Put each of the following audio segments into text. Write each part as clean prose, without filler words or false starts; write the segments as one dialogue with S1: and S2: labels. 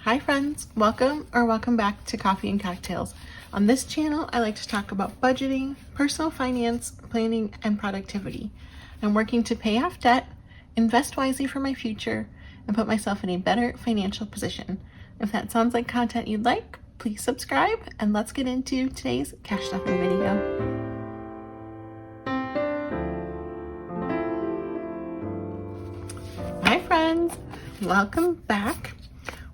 S1: Hi friends, welcome back to Coffee and Cocktails. On this channel, I like to talk about budgeting, personal finance, planning, and productivity. I'm working to pay off debt, invest wisely for my future, and put myself in a better financial position. If that sounds like content you'd like, please subscribe and let's get into today's cash stuffing video. Hi friends, welcome back.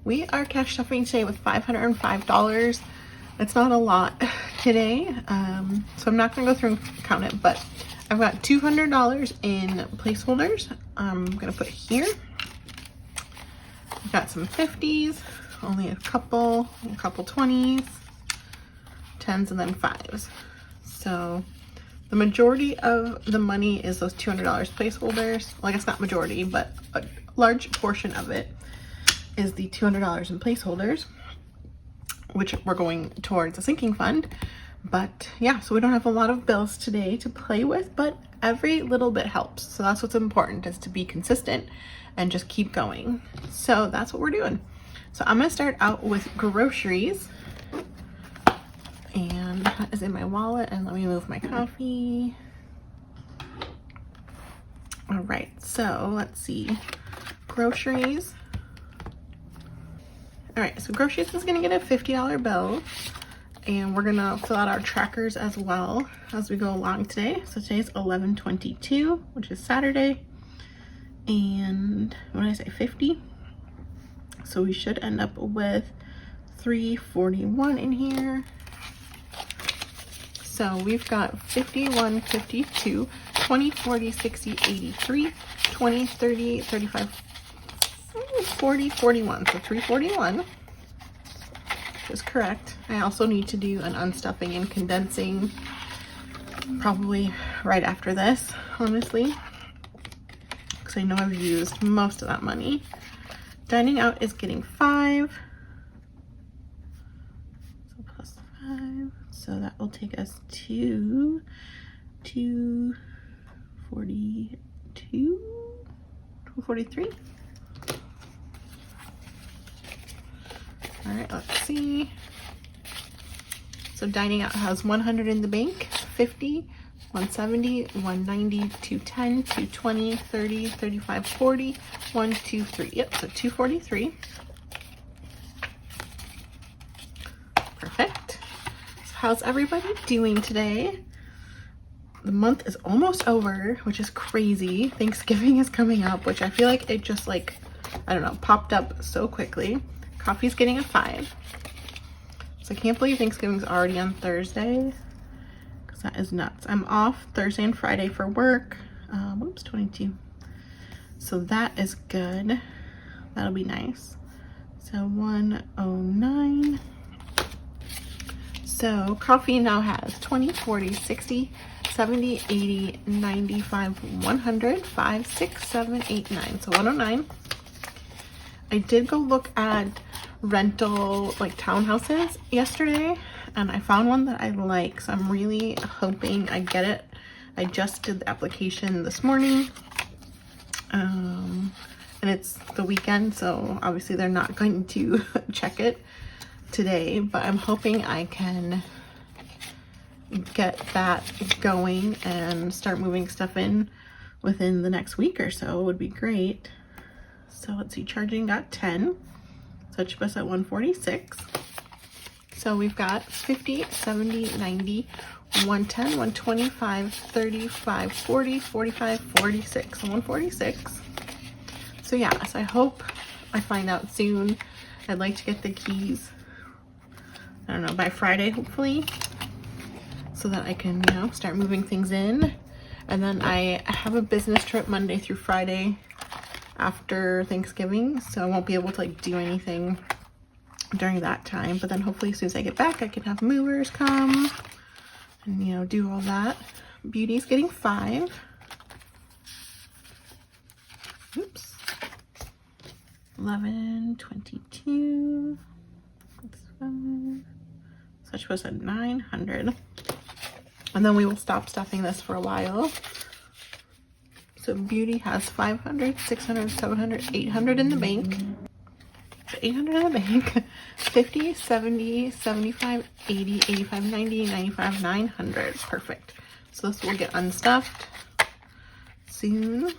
S1: We are cash stuffing today with $505. It's not a lot today, so I'm not going to go through and count it, but I've got $200 in placeholders. I'm going to put here. I've got some 50s, only a couple 20s, 10s, and then 5s. So the majority of the money is those $200 placeholders. Well, I guess not majority, but a large portion of it is the $200 in placeholders, which we're going towards a sinking fund. But yeah, so we don't have a lot of bills today to play with, but every little bit helps. So that's what's important, is to be consistent and just keep going. So that's what we're doing. So I'm gonna start out with groceries, and that is in my wallet. And let me move my coffee. All right, so let's see, groceries. All right, so groceries is gonna get a $50 bill, and we're gonna fill out our trackers as well as we go along today. So today's 11/22, which is Saturday, and what did I say, 50? So we should end up with $341 in here. So we've got 51, 52, 20, 40, 60, 83, 20, 30, 35, 40, 41, so 341 is correct. I also need to do an unstuffing and condensing probably right after this, honestly, because I know I've used most of that money. Dining out is getting 5, so plus 5, so that will take us to 242, 243. All right, let's see. So dining out has 100 in the bank, 50, 170, 190, 210, 220, 30, 35, 40, 1, 2, 3. Yep, so 243. Perfect. So how's everybody doing today? The month is almost over, which is crazy. Thanksgiving is coming up, which I feel like it just, like, I don't know, popped up so quickly. Coffee's getting a 5. So I can't believe Thanksgiving's already on Thursday, because that is nuts. I'm off Thursday and Friday for work. Whoops, 22. So that is good. That'll be nice. So 109. So coffee now has 20, 40, 60, 70, 80, 95, 100, 5, 6, 7, 8, 9. So 109. I did go look at rental, like, townhouses yesterday, and I found one that I like, so I'm really hoping I get it. I just did the application this morning, and it's the weekend, so obviously they're not going to check it today, but I'm hoping I can get that going and start moving stuff in within the next week or so. It would be great. So let's see, charging got 10, so it should put us at 146. So we've got 50, 70, 90, 110, 125, 35, 40, 45, 46, so 146. So yeah, so I hope I find out soon. I'd like to get the keys, I don't know, by Friday, hopefully, so that I can, you know, start moving things in. And then I have a business trip Monday through Friday after Thanksgiving, so I won't be able to, like, do anything during that time. But then hopefully as soon as I get back, I can have movers come and, you know, do all that. Beauty's getting 5. Oops. 11, 22. That's 5. So I suppose at 900. And then we will stop stuffing this for a while. So Beauty has 500, 600, 700, 800 in the bank. So 800 in the bank, 50, 70, 75, 80, 85, 90, 95, 900. Perfect. So this will get unstuffed soon.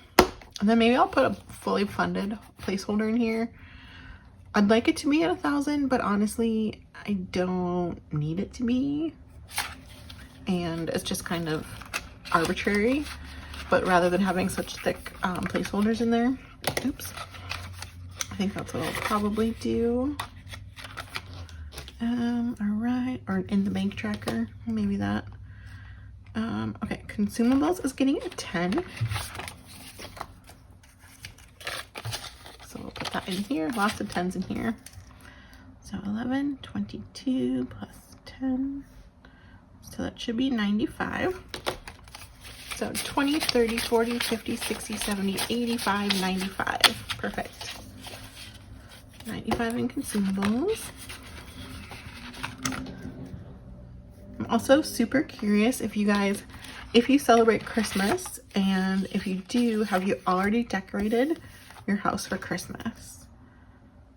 S1: And then maybe I'll put a fully funded placeholder in here. I'd like it to be at 1,000, but honestly, I don't need it to be. And it's just kind of arbitrary. But rather than having such thick placeholders in there, oops, I think that's what I'll probably do. All right, or in the bank tracker, maybe that. Okay, consumables is getting a 10. So we'll put that in here, lots of 10s in here. So 11, 22 plus 10. So that should be 95. So 20, 30, 40, 50, 60, 70, 85, 95. Perfect. 95 in consumables. I'm also super curious if you guys, if you celebrate Christmas, and if you do, have you already decorated your house for Christmas?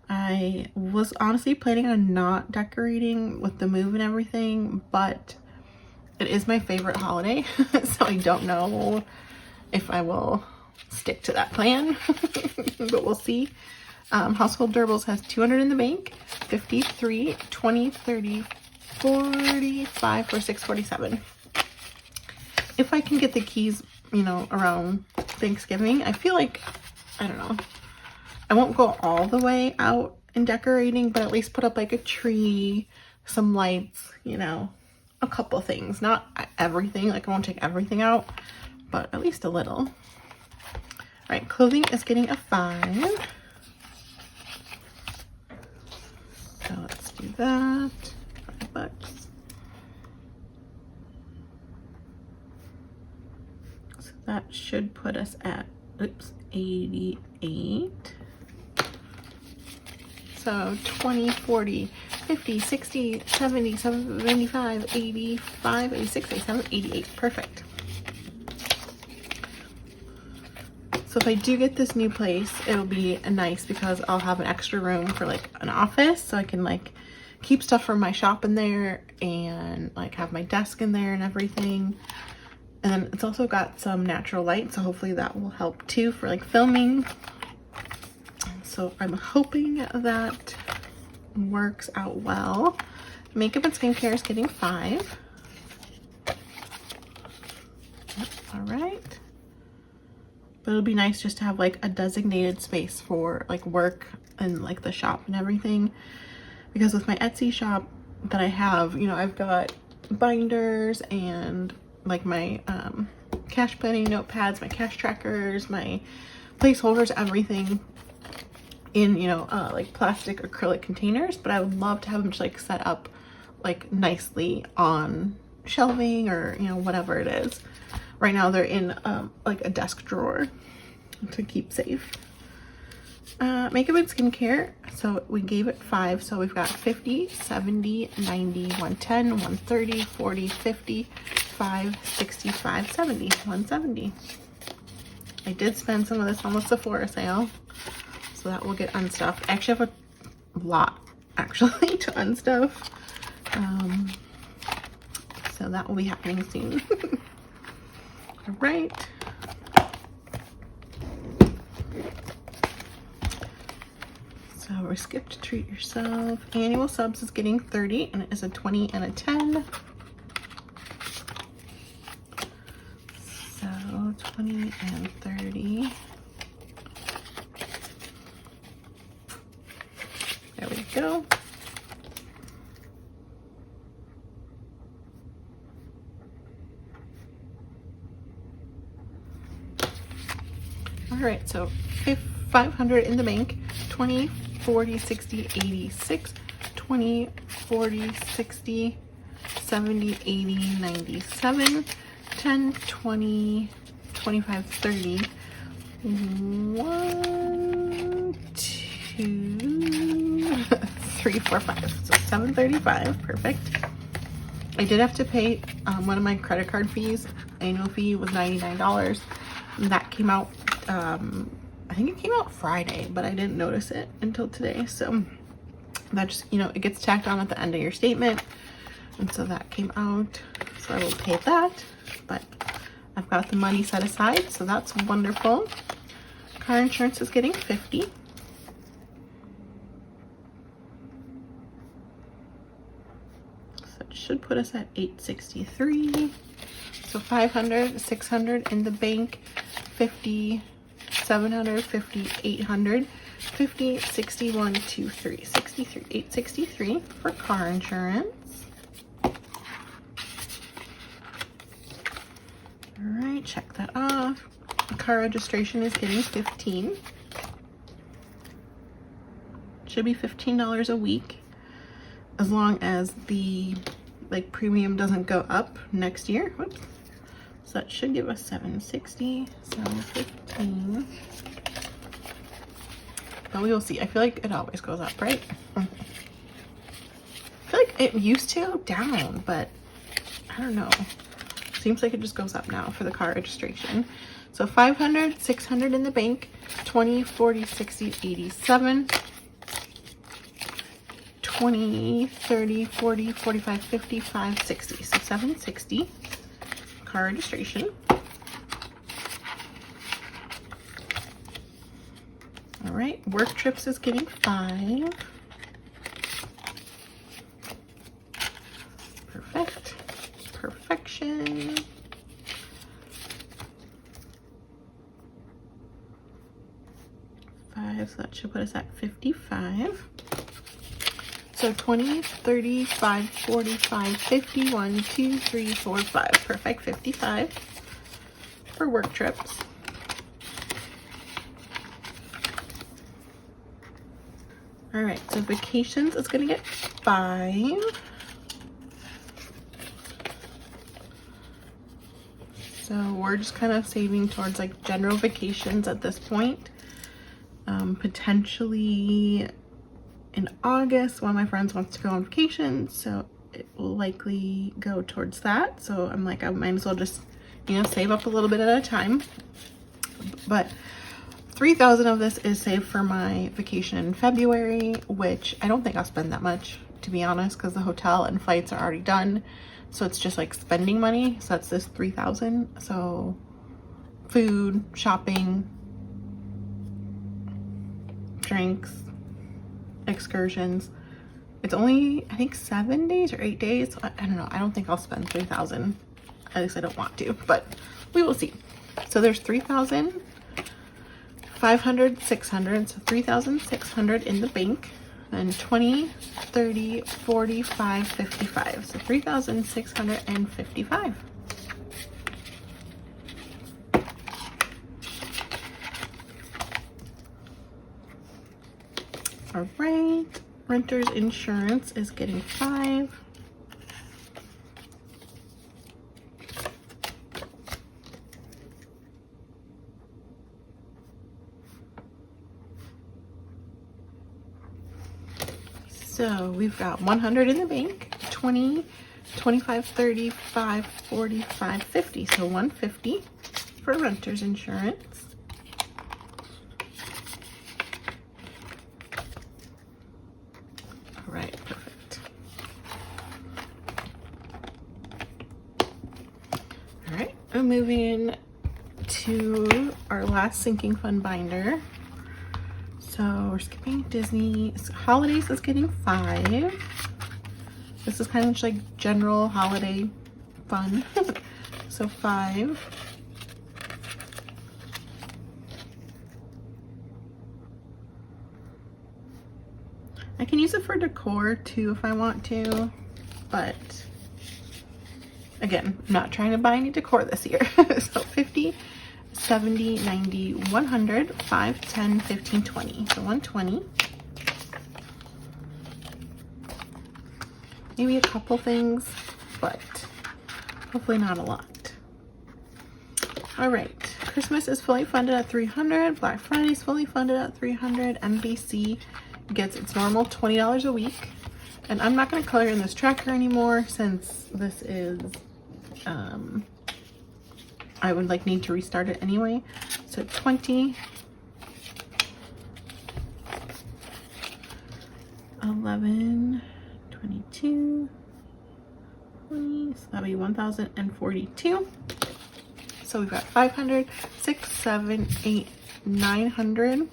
S1: I was honestly planning on not decorating with the move and everything, but it is my favorite holiday, so I don't know if I will stick to that plan, but we'll see. Household durables has 200 in the bank, 53, 20, 30, 45 for 647. If I can get the keys, you know, around Thanksgiving, I feel like, I don't know, I won't go all the way out in decorating, but at least put up like a tree, some lights, you know, a couple things, not everything, like I won't take everything out, but at least a little. All right, clothing is getting a 5. So let's do that. $5. So that should put us at, oops, 88. So 20, 40, 50, 60, 70, 75, 85, 86, 87, 88. Perfect. So if I do get this new place, it'll be nice because I'll have an extra room for like an office, so I can like keep stuff from my shop in there and like have my desk in there and everything. And then it's also got some natural light, so hopefully that will help too for like filming. So I'm hoping that works out well. Makeup and skincare is getting 5. All right. But it'll be nice just to have like a designated space for like work and like the shop and everything. Because with my Etsy shop that I have, you know, I've got binders and like my cash planning notepads, my cash trackers, my placeholders, everything in, you know, like plastic acrylic containers. But I would love to have them just like set up like nicely on shelving or, you know, whatever it is. Right now they're in like a desk drawer to keep safe. Makeup and skincare, so we gave it 5, so we've got 50, 70, 90, 110, 130, 40, 50, 5, 65, 70, 170. I did spend some of this on the Sephora sale, so that will get unstuffed. I actually have a lot actually to unstuff, so that will be happening soon. All right. So we're skipped treat yourself. Annual subs is getting 30, and it is a 20 and a 10. So 20 and 30. There we go. All right, so 500 in the bank, 20, 40, 60, 86, 20, 40, 60, 70, 80, 97, 10, 20, 25, 30, 1, 2, 3, 4, 5. So 735, perfect. I did have to pay one of my credit card fees. Annual fee was $99. And that came out, I think it came out Friday, but I didn't notice it until today. So that just, you know, it gets tacked on at the end of your statement. And so that came out. So I will pay that, but I've got the money set aside, so that's wonderful. Car insurance is getting $50. So it should put us at $863. So $500, $600 in the bank, $50, $700, $50, $800, $50, $60, $1, $2, $3, $63, $863 for car insurance. All right, check that off. Car registration is getting $15. Should be $15 a week, as long as the premium doesn't go up next year. Whoops. So that should give us $760, $715. But we will see. I feel like it always goes up, right? I feel like it used to down, but I don't know. Seems like it just goes up now for the car registration. So $500, $600 in the bank, $20, $40, $60, $87, $20, $30, $40, $45, $55, $60. So $760 car registration. All right, work trips is getting $5. Perfect. Perfection. $5, so that should put us at $55. So 20, 35, 45, 50, 1, 2, 3, 4, 5. Perfect, 55 for work trips. All right, so vacations is gonna get $5. So we're just kind of saving towards like general vacations at this point. Potentially in August, one of my friends wants to go on vacation, so it will likely go towards that. So I'm like, I might as well just, you know, save up a little bit at a time. But $3,000 of this is saved for my vacation in February, which I don't think I'll spend that much, to be honest, because the hotel and flights are already done. So it's just like spending money. So that's this $3,000. So food, shopping, drinks, excursions. It's only, I think, 7 days or 8 days. So I don't know. I don't think I'll spend $3,000. At least I don't want to, but we will see. So there's $3,000, $500, $600. So $3,600 in the bank. And 20, 30, 45, 55. So $3,655. All right, renter's insurance is getting $5. So we've got 100 in the bank, 20, 25, 35, 45, 50. So 150 for renter's insurance. All right, perfect. All right, I'm moving to our last sinking fund binder. So we're skipping Disney. Holidays is getting $5. This is kind of just like general holiday fun. So $5. I can use it for decor too if I want to, but again, I'm not trying to buy any decor this year. So 50, 70, 90, 100, 5, 10, 15, 20. So 120. Maybe a couple things, but hopefully not a lot. All right, Christmas is fully funded at $300. Black Friday is fully funded at $300. NBC gets its normal $20 a week. And I'm not going to color in this tracker anymore since this is I would like need to restart it anyway. So 20, 11, 22, 20, so that'll be 1,042. So we've got 500, 6, 7, 8, 900,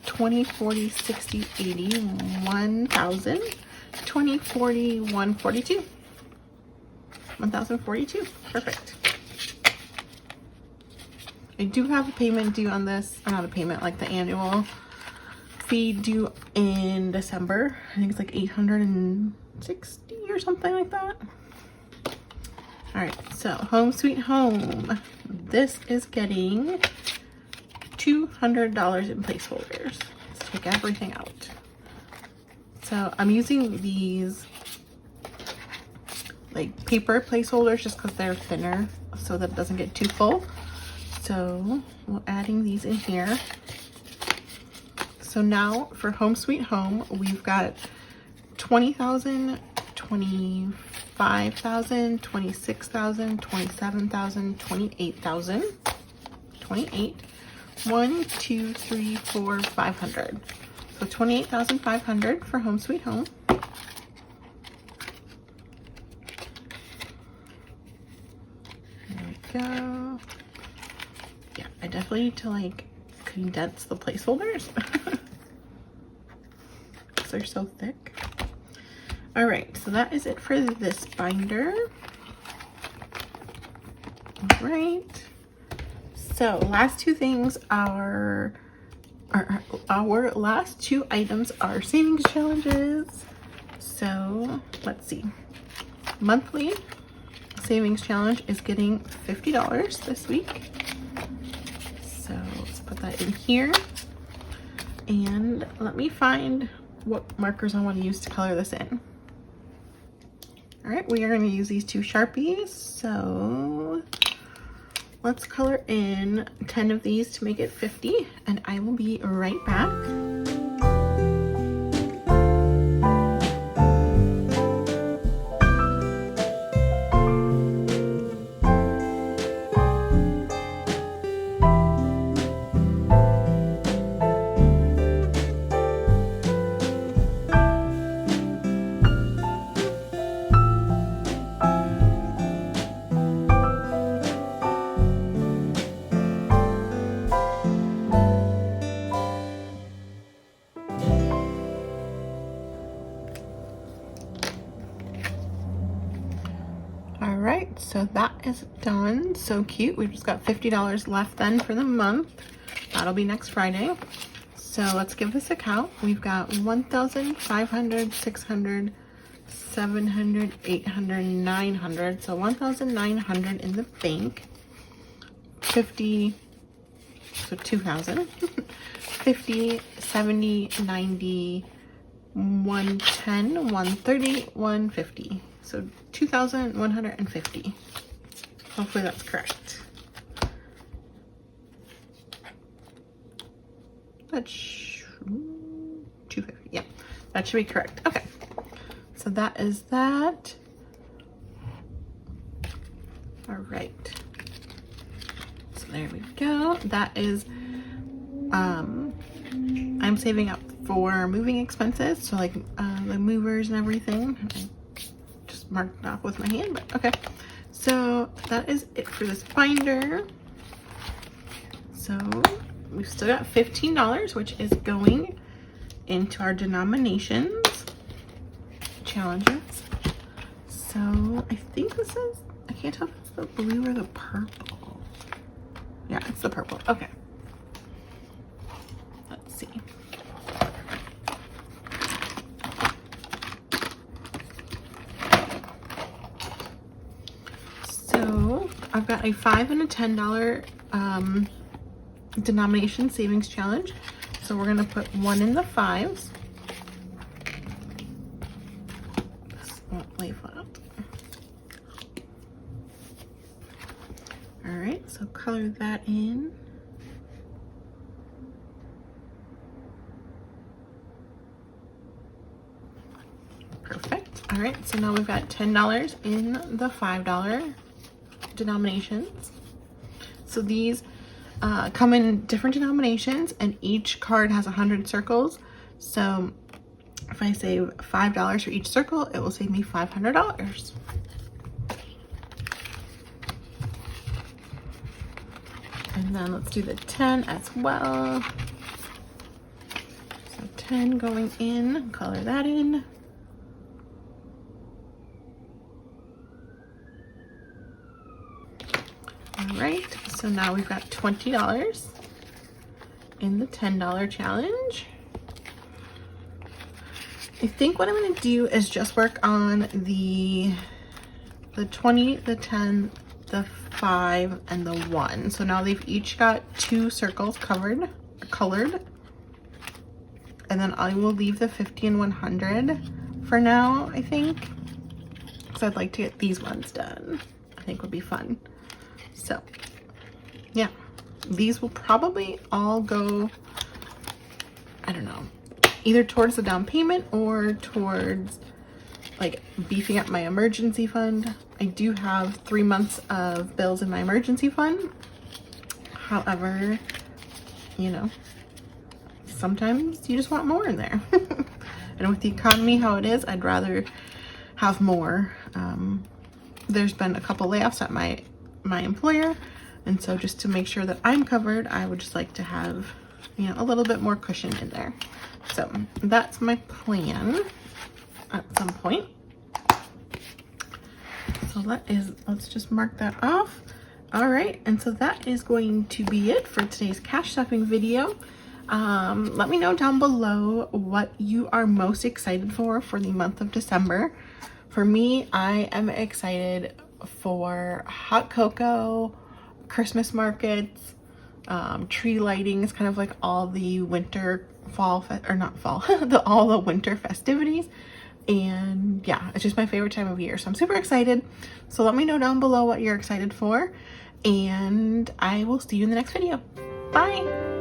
S1: 20, 40, 60, 80, 1,000, 20, 40, 142. 1,042. Perfect. I do have a payment due on this, or not a payment, like the annual fee due in December. I think it's like 860 or something like that. All right, so Home Sweet Home. This is getting $200 in placeholders. Let's take everything out. So I'm using these like paper placeholders just because they're thinner so that it doesn't get too full. So we're adding these in here. So now for Home Sweet Home, we've got 20,000, 25,000, 26,000, 27,000, 28,000, 28, 1, 2, 3, 4, 500. So 28,500 for Home Sweet Home. There we go. Yeah, I definitely need to like condense the placeholders because they're so thick. All right, so that is it for this binder. All right. So last two things are our last two items are savings challenges. So let's see. Monthly savings challenge is getting $50 this week. So let's put that in here. And let me find what markers I want to use to color this in. All right, we are going to use these two Sharpies. So let's color in 10 of these to make it 50, and I will be right back. Alright, so that is done. So cute. We've just got $50 left then for the month. That'll be next Friday. So let's give this a count. We've got 1,500, 600, 700, 800, 900. So 1,900 in the bank. 50, so 2,000. 50, 70, 90, 110, 130, 150. So 2,150. Hopefully that's correct. That's 250. Yeah, that should be correct. Okay, so that is that. All right. So there we go. That is. I'm saving up for moving expenses, so like the movers and everything. Marked it off with my hand, but okay. So that is it for this binder. So we've still got $15, which is going into our denominations challenges. So I think this is, I can't tell if it's the blue or the purple. Yeah, it's the purple. Okay. Let's see. So I've got a $5 and a $10 denomination savings challenge. So we're gonna put one in the fives. This won't lay flat. All right, so color that in. Perfect. All right, so now we've got $10 in the $5 denominations. So these come in different denominations, and each card has 100 circles. So if I save $5 for each circle, it will save me $500. And then let's do the 10 as well. So 10 going in, color that in. All right, so now we've got $20 in the $10 challenge. I think what I'm gonna do is just work on the 20, the 10, the 5, and the 1. So now they've each got 2 circles colored. And then I will leave the 50 and 100 for now, I think. Because I'd like to get these ones done. I think would be fun. So, yeah. These will probably all go, I don't know, either towards the down payment or towards like beefing up my emergency fund. I do have 3 months of bills in my emergency fund. However, you know, sometimes you just want more in there. And with the economy how it is, I'd rather have more. There's been a couple layoffs at my employer, and so just to make sure that I'm covered, I would just like to have, you know, a little bit more cushion in there. So that's my plan at some point. So let's just mark that off. All right, and so that is going to be it for today's cash stuffing video. Let me know down below what you are most excited for the month of December. For me, I am excited for hot cocoa, Christmas markets, tree lighting. It's kind of like all the winter, all the winter festivities. And yeah, it's just my favorite time of year. So I'm super excited. So let me know down below what you're excited for. And I will see you in the next video. Bye.